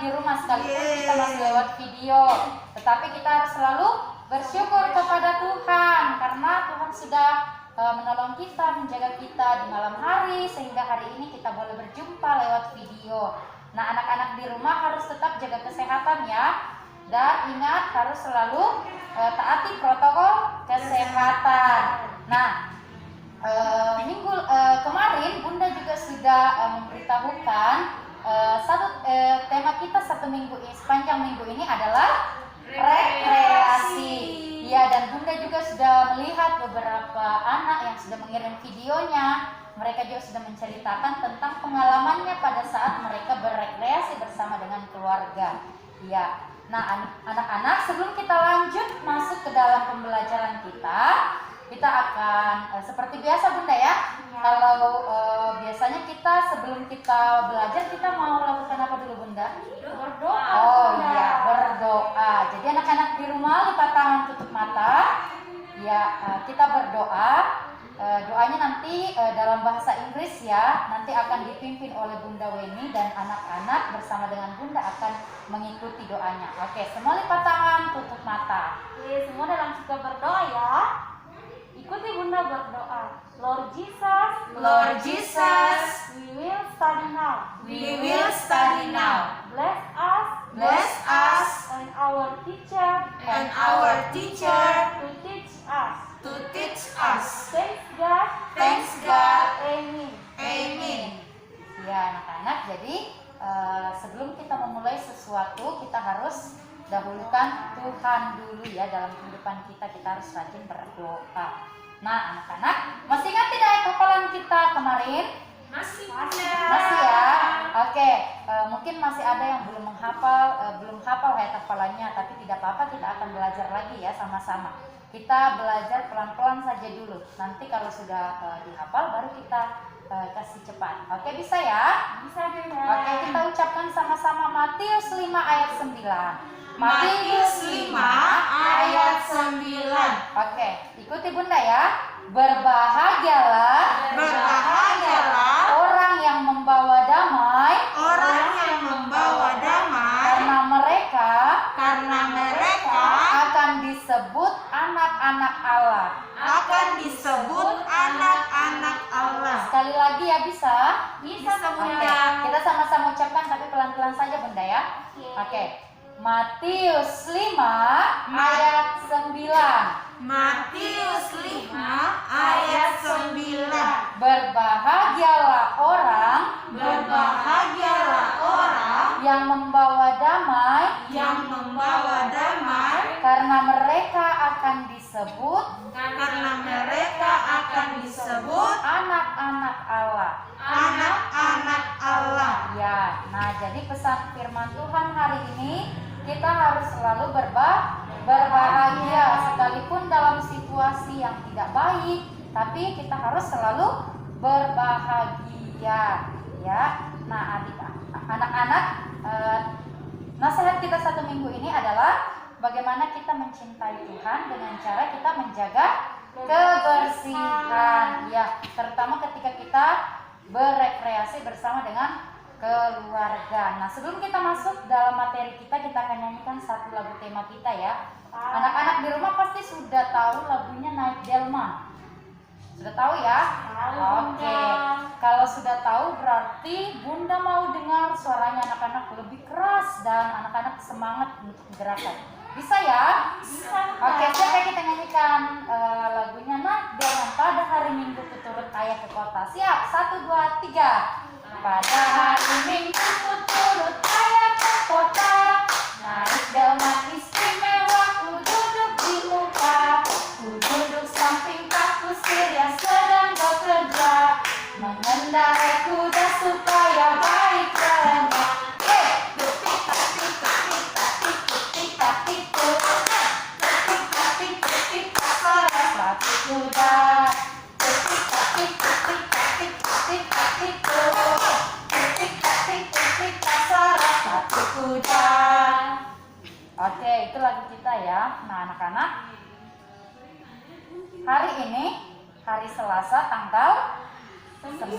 di rumah sekalipun kita masih lewat video, tetapi kita harus selalu bersyukur kepada Tuhan karena Tuhan sudah menolong kita, menjaga kita di malam hari sehingga hari ini kita boleh berjumpa lewat video. Nah, anak-anak di rumah harus tetap jaga kesehatan ya, dan ingat harus selalu taati protokol kesehatan. Nah, minggu kemarin Bunda juga sudah memberitahukan tema kita sepanjang minggu ini adalah rekreasi. Ya, dan Bunda juga sudah melihat beberapa anak yang sudah mengirim videonya. Mereka juga sudah menceritakan tentang pengalamannya pada saat mereka berrekreasi bersama dengan keluarga. Ya, nah anak-anak, sebelum kita lanjut masuk ke dalam pembelajaran kita akan seperti biasa Bunda ya. Kalau biasanya kita sebelum kita belajar kita mau lakukan apa dulu Bunda? Berdoa. Oh iya, berdoa. Jadi anak-anak di rumah lipat tangan, tutup mata. Ya, kita berdoa. Doanya nanti dalam bahasa Inggris ya. Nanti akan dipimpin oleh Bunda Weni dan anak-anak bersama dengan Bunda akan mengikuti doanya. Oke, semua lipat tangan, tutup mata. Oke, semua dalam sikap berdoa ya. Ikuti Bunda berdoa. Lord Jesus, Lord Jesus, we will study now. we will study now. Bless us, Bless us and our teacher and our teacher to teach us. to teach us. Thanks God. Thanks God. Amen. Amen. Ya anak-anak, jadi sebelum kita memulai sesuatu kita harus dahulukan Tuhan dulu ya dalam kehidupan kita harus rajin berdoa. Nah anak-anak, masih ingat tidak hafalan kita kemarin? Masih Masih ya? Oke, mungkin masih ada yang belum hafal ayat hafalannya, tapi tidak apa-apa, kita akan belajar lagi ya sama-sama. Kita belajar pelan-pelan saja dulu. Nanti kalau sudah dihafal baru kita kasih cepat. Oke, bisa ya? Bisa Bunda. Oke, kita ucapkan sama-sama Matius 5 ayat 9. Matius 5 ayat 9. Oke, ikuti Bunda ya. Berbahagialah orang yang membawa damai, orang yang membawa damai, karena mereka akan disebut anak-anak Allah. akan disebut anak-anak Allah. Sekali lagi ya, bisa? Bisa Oke, Bunda. kita sama-sama ucapkan tapi pelan-pelan saja Bunda ya. Oke. Matius 5 ayat 9. Matius 5 ayat 9. Berbahagialah orang yang membawa damai, karena mereka akan disebut anak-anak Allah. Ya, nah jadi pesan firman Tuhan hari ini kita harus selalu berbahagia sekalipun dalam situasi yang tidak baik, tapi kita harus selalu berbahagia ya. Nah anak-anak, nasihat kita satu minggu ini adalah bagaimana kita mencintai Tuhan dengan cara kita menjaga kebersihan ya, terutama ketika kita berrekreasi bersama dengan keluarga. Nah sebelum kita masuk dalam materi kita akan nyanyikan satu lagu tema kita ya. Anak-anak di rumah pasti sudah tahu lagunya Naik Delman. Sudah tahu ya? Oke. Kalau sudah tahu berarti Bunda mau dengar suaranya anak-anak lebih keras dan anak-anak semangat untuk gerakan. Bisa ya? Bisa. Oke, siapa kita nyanyikan lagunya Naik Delman pada hari Minggu kuturut ayah ke kota. Siap? 1, 2, 3. Pada hari Minggu kuturut ayah ke kota, naik delman istimewa, ku duduk di muka, ku duduk samping Pak Kusir yang sedang bekerja, mengendarai kuda supaya baik jalannya. Kuda kuda. Oke, itu lagu kita ya. Nah anak-anak, hari ini hari Selasa tanggal 19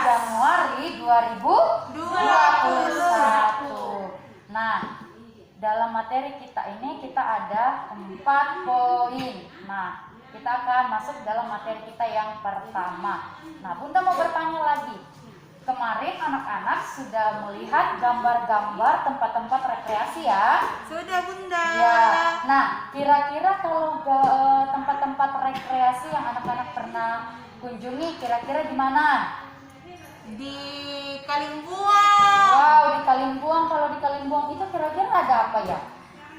Januari 2021. Nah, dalam materi kita ini kita ada 4 poin. Nah, kita akan masuk dalam materi kita yang pertama. Nah, Bunda mau bertanya lagi. Kemarin anak-anak sudah melihat gambar-gambar tempat-tempat rekreasi ya? Sudah Bunda. Ya. Nah, kira-kira kalau tempat-tempat rekreasi yang anak-anak pernah kunjungi kira-kira di mana? Di Kalimbuang. Wow, di Kalimbuang. Kalau di Kalimbuang itu kira-kira ada apa ya?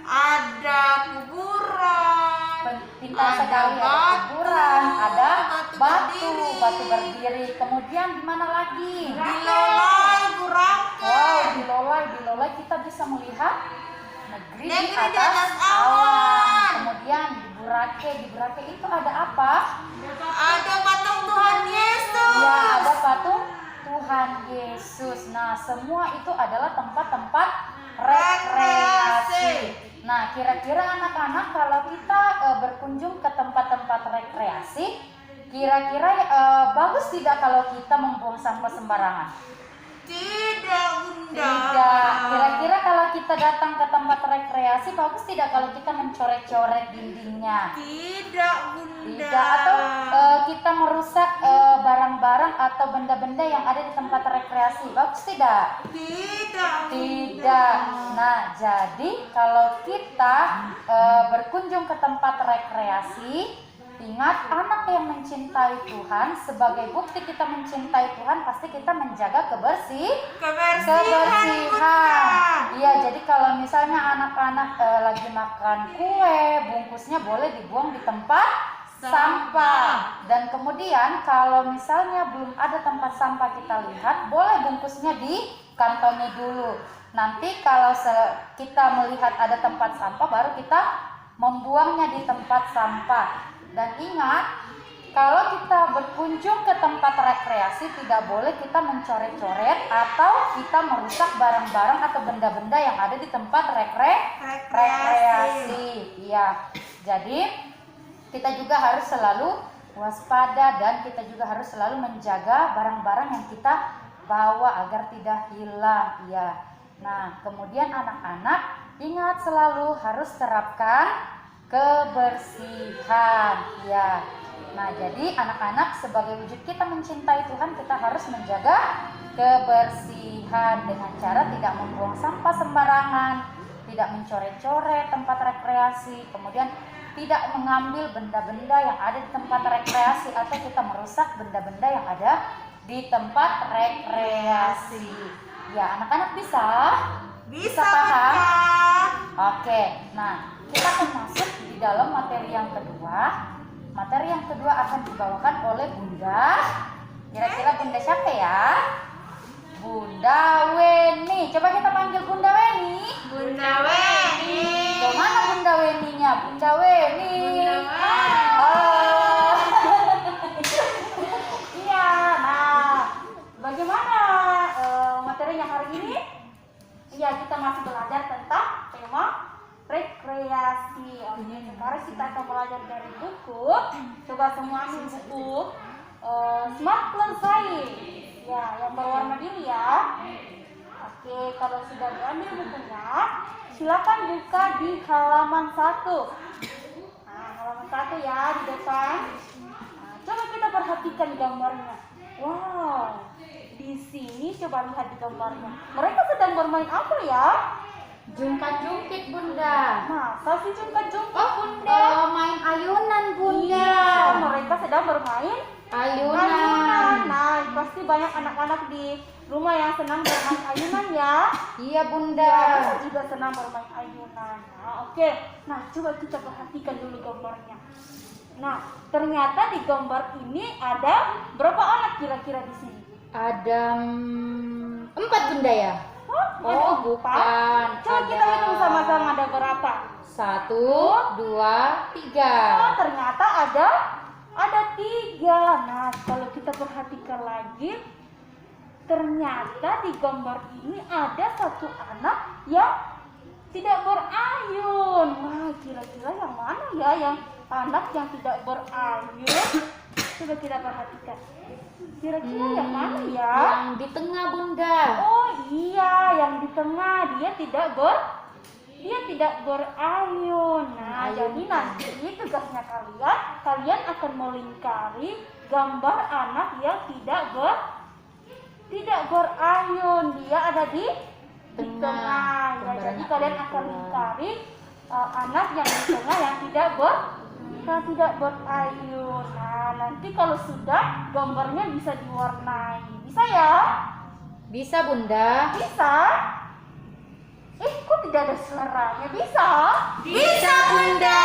Ada kuburan. Pintar Ada sekali, ada batu, kuburan, ada batu batu berdiri. Kemudian di mana lagi? Di Lolai, Burake. Wow, di Lolai kita bisa melihat negeri di Negeri di atas atas awan. awan. Kemudian di Burake itu ada apa? Ada patung Tuhan Yesus. Ya, ada patung Tuhan Yesus. Nah, semua itu adalah tempat-tempat rekreasi. Nah, kira-kira anak-anak kalau kita berkunjung ke tempat-tempat rekreasi, kira-kira bagus tidak kalau kita membuang sampah sembarangan? Tidak Bunda. Tidak. Kira-kira kalau kita datang ke tempat rekreasi, bagus tidak kalau kita mencoret-coret dindingnya? Tidak Bunda. Tidak. Atau kita merusak barang-barang atau benda-benda yang ada di tempat rekreasi, bagus tidak? Tidak. Tidak. Nah, jadi kalau kita berkunjung ke tempat rekreasi, ingat, anak yang mencintai Tuhan, sebagai bukti kita mencintai Tuhan, pasti kita menjaga kebersihan. Iya, jadi kalau misalnya anak-anak lagi makan kue, bungkusnya boleh dibuang di tempat sampah. Dan kemudian kalau misalnya belum ada tempat sampah kita lihat, boleh bungkusnya dikantongi dulu. Nanti kalau kita melihat ada tempat sampah, baru kita membuangnya di tempat sampah. Dan ingat, kalau kita berkunjung ke tempat rekreasi, tidak boleh kita mencoret-coret atau kita merusak barang-barang atau benda-benda yang ada di tempat rekreasi. Iya. Jadi kita juga harus selalu waspada dan kita juga harus selalu menjaga barang-barang yang kita bawa agar tidak hilang. Iya. Nah, kemudian anak-anak ingat selalu harus terapkan kebersihan, ya. Nah, jadi anak-anak sebagai wujud kita mencintai Tuhan, kita harus menjaga kebersihan dengan cara tidak membuang sampah sembarangan, tidak mencoret-coret tempat rekreasi, kemudian tidak mengambil benda-benda yang ada di tempat rekreasi atau kita merusak benda-benda yang ada di tempat rekreasi. Ya, anak-anak bisa? Bisa paham? Bunda. Oke, nah kita akan masuk di dalam materi yang kedua. Materi yang kedua akan dibawakan oleh Bunda. Kira-kira Bunda siapa ya? Bunda Weni. Coba kita panggil Bunda Weni. Bunda Weni. Kemana Bunda Weninya? Bunda Weni. Bunda Oh. Iya. Nah, bagaimana materinya hari ini? Iya, kita masih belajar tentang tema rekreasi. Oke, sekarang kita akan belajar dari buku. Coba semua ambil buku Smart Learn Science. Ya, yang berwarna biru ya. Oke, kalau sudah diambil bukunya, silakan buka di halaman 1. Nah, halaman 1 ya, di depan. Nah, coba kita perhatikan gambarnya. Wow, di sini coba lihat di gambarnya. Mereka sedang bermain apa ya? Jungkat-jungkit Bunda. Masa sih jungkat-jungkit Bunda? Main ayunan Bunda. Iya, mereka sedang bermain Ayunan. Nah, pasti banyak anak-anak di rumah yang senang bermain ayunan ya. Iya Bunda. Ya, kita juga senang bermain ayunan. Nah, oke. Nah, coba kita perhatikan dulu gambarnya. Nah, ternyata di gambar ini ada berapa anak kira-kira di sini? Ada 4 Bunda ya? Oh, bukan. Coba kita hitung sama-sama ada berapa? 1, 2, 3. Oh, ternyata ada 3. Nah, kalau kita perhatikan lagi, ternyata di gambar ini ada satu anak yang tidak berayun. Wah, kira-kira yang mana ya yang anak yang tidak berayun? Coba kita perhatikan. Kira-kira yang mana ya? Yang di tengah, Bunda. Oh iya, yang di tengah dia tidak berayun. Nah, Ayun. jadi nanti tugasnya kalian akan melingkari gambar anak yang tidak berayun. Dia ada di tengah. Ya, Gambar jadi anak kalian yang akan tengah. lingkari anak yang di tengah yang tidak berayun. Nah, nanti kalau sudah gambarnya bisa diwarnai. Bisa ya? Bisa, Bunda. Bisa? Kok tidak ada suaranya? Bisa? Bisa, Bunda.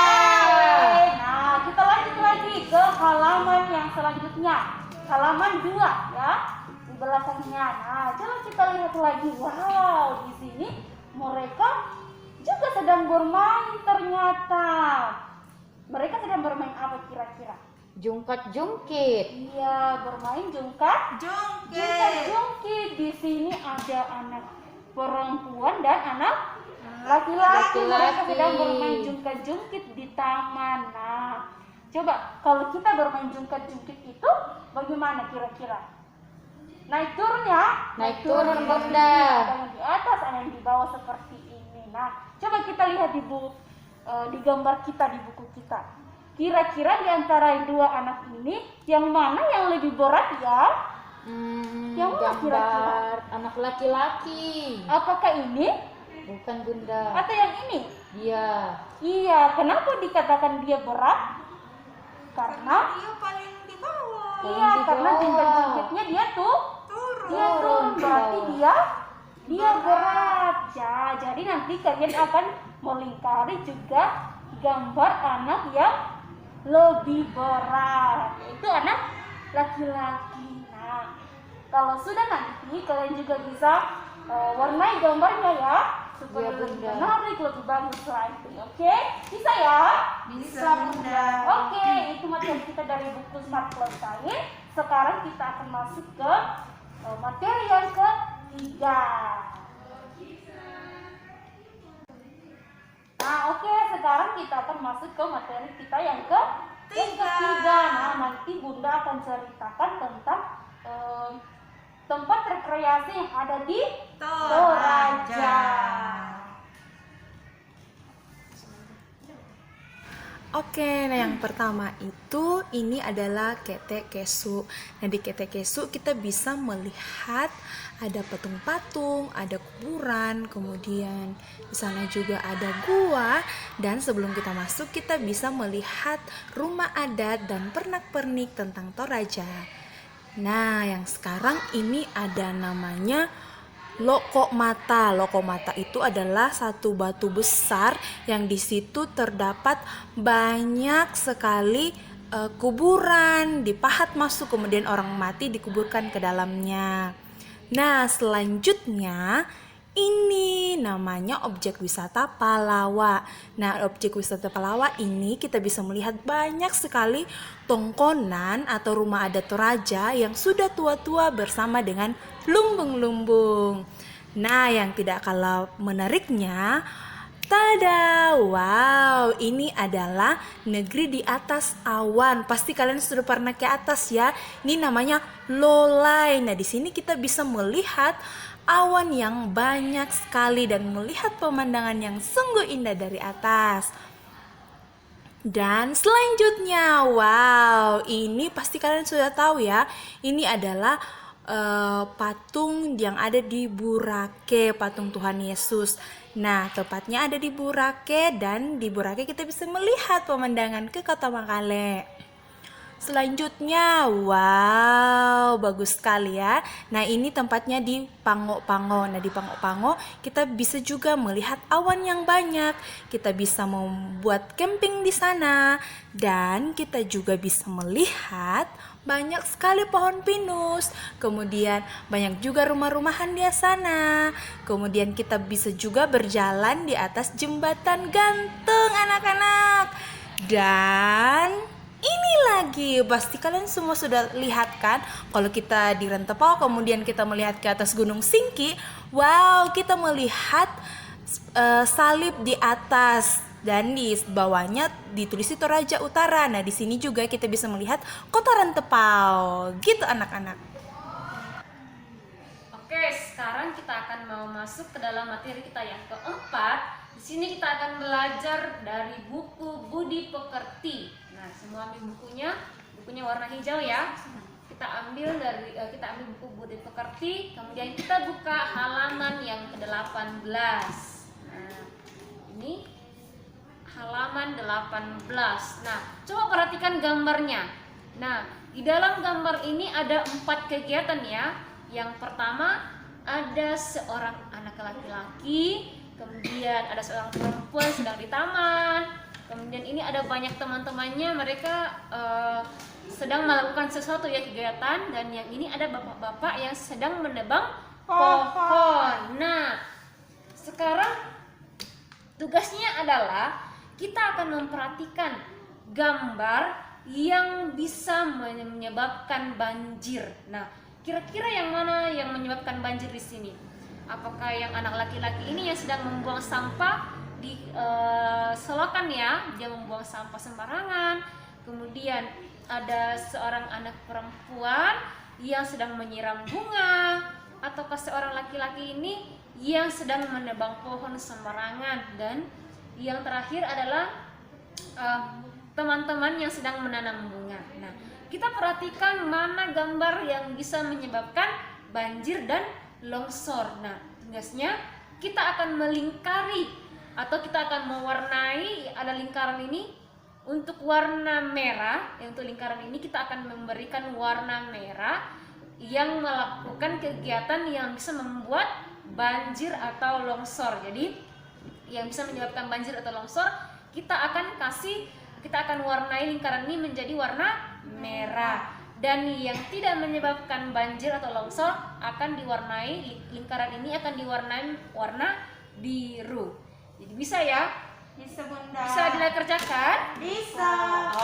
Nah, kita lanjut lagi ke halaman yang selanjutnya. Halaman 2 ya. Di belakangnya. Nah, coba kita lihat lagi. Wow, di sini mereka juga sedang bermain ternyata. Mereka sedang bermain apa kira-kira? Jungkat-jungkit. Iya, bermain jungkat. Jungkit. Jungkit. Di sini ada anak perempuan dan anak laki-laki. Mereka sedang bermain jungkat-jungkit di taman. Nah, coba kalau kita bermain jungkat-jungkit itu bagaimana kira-kira? Naik turun ya? Naik turun, seperti Bunda. ini. Ada yang di atas, ada yang di bawah seperti ini. Nah, coba kita lihat di gambar kita di buku kita. Kira-kira di antara dua anak ini yang mana yang lebih berat ya? Yang mana kira-kira? Gambar anak laki-laki. Apakah ini Bukan, Bunda. atau yang ini? Dia. Iya, kenapa dikatakan dia berat? Karena Dia paling di bawah. iya, di karena bawah. jungkat-jungkitnya dia turun, Turun, berarti bawah. dia berat. Ya, jadi nanti kalian akan melingkari juga gambar anak yang lebih berat, yaitu anak laki-laki. Nah, kalau sudah nanti kalian juga bisa warnai gambarnya ya, supaya Iya, lebih Bunda. menarik, lebih bagus lagi. Oke, bisa ya? Bisa, Bunda. Oke, itu materi kita dari buku Smart Plus Science. Sekarang kita akan masuk ke materi yang ketiga. Nah, oke, sekarang kita akan masuk ke materi kita yang ketiga. Nah, nanti Bunda akan ceritakan tentang tempat rekreasi yang ada di Toraja. Oke, nah yang pertama itu ini adalah Kete Kesu. Nah di Kete Kesu kita bisa melihat ada patung-patung, ada kuburan, kemudian di sana juga ada gua, dan sebelum kita masuk kita bisa melihat rumah adat dan pernak-pernik tentang Toraja. Nah yang sekarang ini ada namanya Loko Mata. Loko Mata itu adalah satu batu besar yang di situ terdapat banyak sekali kuburan, dipahat masuk, kemudian orang mati dikuburkan ke dalamnya. Nah, selanjutnya ini namanya objek wisata Palawa. Nah, objek wisata Palawa ini kita bisa melihat banyak sekali tongkonan atau rumah adat Toraja yang sudah tua-tua bersama dengan lumbung-lumbung. Nah, yang tidak kalah menariknya, tada, wow, ini adalah negeri di atas awan. Pasti kalian sudah pernah ke atas ya. Ini namanya Lolai. Nah, di sini kita bisa melihat awan yang banyak sekali dan melihat pemandangan yang sungguh indah dari atas. Dan selanjutnya, wow, ini pasti kalian sudah tahu ya. Ini adalah patung yang ada di Burake, patung Tuhan Yesus. Nah, tepatnya ada di Burake, dan di Burake kita bisa melihat pemandangan ke Kota Makale. Selanjutnya, wow, bagus sekali ya. Nah, ini tempatnya di Pango-Pango. Nah, di Pango-Pango kita bisa juga melihat awan yang banyak. Kita bisa membuat camping di sana, dan kita juga bisa melihat banyak sekali pohon pinus. Kemudian banyak juga rumah-rumahan di sana. Kemudian kita bisa juga berjalan di atas jembatan gantung, anak-anak. Dan ini lagi, pasti kalian semua sudah lihat kan, kalau kita di Rantepao kemudian kita melihat ke atas Gunung Singki, wow, kita melihat salib di atas dan di bawahnya ditulis itu Toraja Utara. Nah, di sini juga kita bisa melihat Kota Rantepao. Gitu anak-anak. Oke, sekarang kita akan mau masuk ke dalam materi kita yang keempat. Di sini kita akan belajar dari buku Budi Pekerti. Nah, semua ambil bukunya warna hijau ya. Kita ambil buku Budi Pekerti, kemudian kita buka halaman yang ke-18. Nah, ini halaman 18. Nah, coba perhatikan gambarnya. Nah, di dalam gambar ini ada 4 kegiatan ya. Yang pertama ada seorang anak laki-laki, kemudian ada seorang perempuan sedang di taman, kemudian ini ada banyak teman-temannya, mereka sedang melakukan sesuatu ya kegiatan, dan yang ini ada bapak-bapak yang sedang menebang pohon. Nah, sekarang tugasnya adalah kita akan memperhatikan gambar yang bisa menyebabkan banjir. Nah, kira-kira yang mana yang menyebabkan banjir di sini? Apakah yang anak laki-laki ini yang sedang membuang sampah di selokan ya, dia membuang sampah sembarangan. Kemudian ada seorang anak perempuan yang sedang menyiram bunga, ataukah seorang laki-laki ini yang sedang menebang pohon sembarangan. Dan yang terakhir adalah teman-teman yang sedang menanam bunga. Nah, kita perhatikan mana gambar yang bisa menyebabkan banjir dan longsor. Nah, tugasnya kita akan melingkari atau kita akan mewarnai, ada lingkaran ini untuk warna merah. Untuk lingkaran ini kita akan memberikan warna merah yang melakukan kegiatan yang bisa membuat banjir atau longsor. Jadi yang bisa menyebabkan banjir atau longsor kita akan warnai lingkaran ini menjadi warna merah. Dan yang tidak menyebabkan banjir atau longsor akan diwarnai, lingkaran ini akan diwarnai warna biru. Jadi bisa ya? Bisa Bunda. Bisa dikerjakan? Bisa.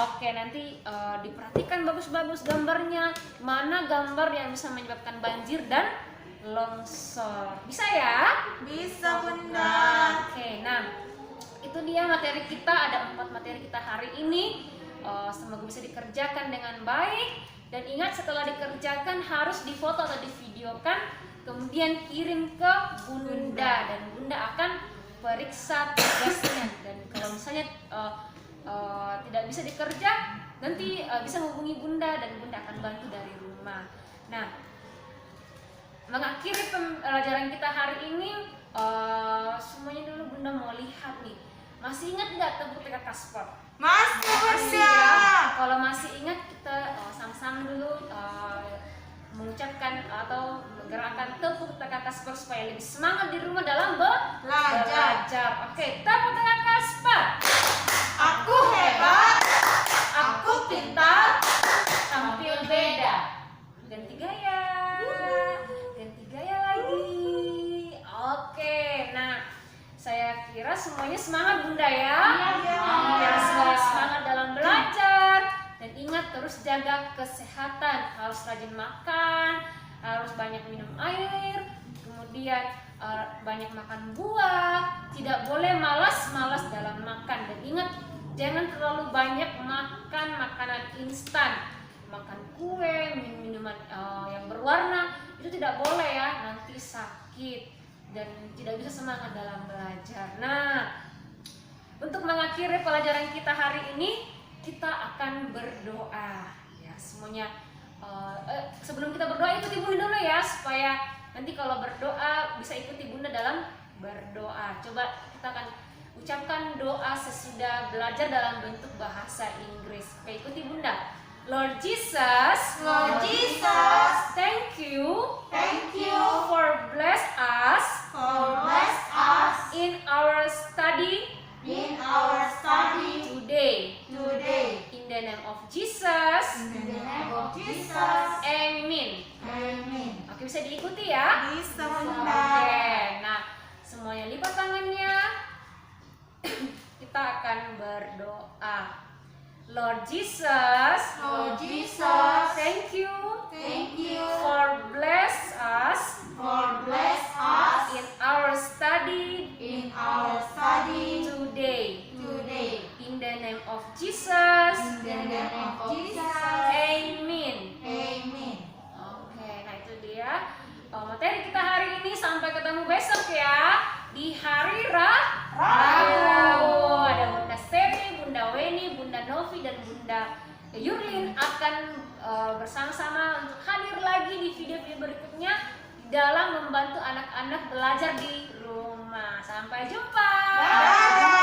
Oke, nanti diperhatikan bagus-bagus gambarnya. Mana gambar yang bisa menyebabkan banjir dan longsor. Bisa ya? Bisa Bunda. Oke, nah itu dia materi kita. Ada 4 materi kita hari ini. Semoga bisa dikerjakan dengan baik. Dan ingat, setelah dikerjakan harus difoto atau divideokan, kemudian kirim ke Bunda, dan Bunda akan periksa tugasnya. Dan kalau misalnya tidak bisa dikerja, nanti bisa hubungi Bunda dan Bunda akan bantu dari rumah. Nah, mengakhiri pembelajaran kita hari ini, semuanya dulu Bunda mau lihat nih. Masih ingat nggak tepuk TK Kasper? Masih Masih Bunda. ya. Kalau masih ingat, kita sama-sama dulu mengucapkan atau menggerakkan tepuk TK Kasper supaya lebih semangat di rumah dalam belajar. Oke, tepuk TK Kasper. Aku hebat. Aku pintar, tampil beda. Ganti gaya. Ganti gaya lagi. Oke, nah saya kira semuanya semangat Bunda ya. Biar semuanya semangat dalam belajar. Dan ingat, terus jaga kesehatan. Harus rajin makan, harus banyak minum air, kemudian banyak makan buah. Tidak boleh malas-malas dalam makan. Dan ingat, jangan terlalu banyak makan makanan instan. Makan kue, minuman yang berwarna, itu tidak boleh ya, nanti sakit dan tidak bisa semangat dalam belajar. Nah, untuk mengakhiri pelajaran kita hari ini, kita akan berdoa ya semuanya. Sebelum kita berdoa, ikuti Bunda dulu ya, supaya nanti kalau berdoa bisa ikuti Bunda dalam berdoa. Coba kita akan ucapkan doa sesudah belajar dalam bentuk bahasa Inggris. Oke, ikuti Bunda. Lord Jesus, Lord Jesus, thank you for bless us bless us in our study in our study today. today. In the name of Jesus, In the name of Jesus. amen. Amen. Oke, bisa diikuti ya. Bisa Oke, Bunda. nah semuanya lipat tangannya. Kita akan berdoa. Lord Jesus, Lord Jesus, thank you thank you for bless us for bless us in our study in our study today. today. video-video berikutnya dalam membantu anak-anak belajar di rumah. Sampai jumpa. Bye.